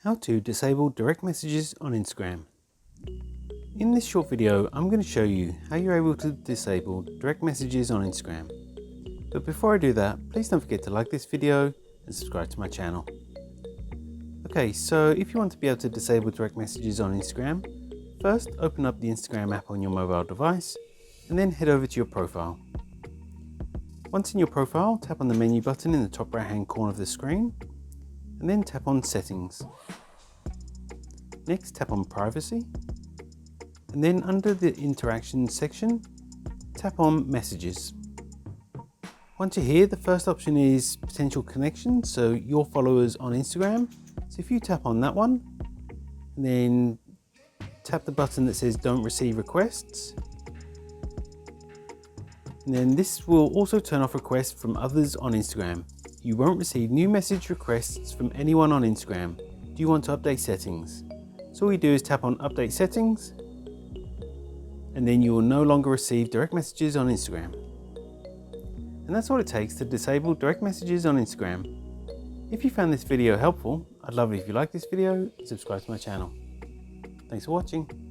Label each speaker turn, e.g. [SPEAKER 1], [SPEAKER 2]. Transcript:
[SPEAKER 1] How to disable direct messages on Instagram. In this short video, I'm going to show you how you're able to disable direct messages on Instagram. But before I do that, please don't forget to like this video and subscribe to my channel. Okay, so if you want to be able to disable direct messages on Instagram, first open up the Instagram app on your mobile device and then head over to your profile. Once in your profile, tap on the menu button in the top right hand corner of the screen and then tap on Settings. Next, tap on Privacy, and then under the Interaction section, tap on Messages. Once you're here, the first option is Potential Connections, so your followers on Instagram. So if you tap on that one, and then tap the button that says Don't Receive Requests, and then this will also turn off requests from others on Instagram. You won't receive new message requests from anyone on Instagram. Do you want to update settings? So all you do is tap on Update Settings, and then you will no longer receive direct messages on Instagram. And that's all it takes to disable direct messages on Instagram. If you found this video helpful, I'd love it if you like this video and subscribe to my channel. Thanks for watching.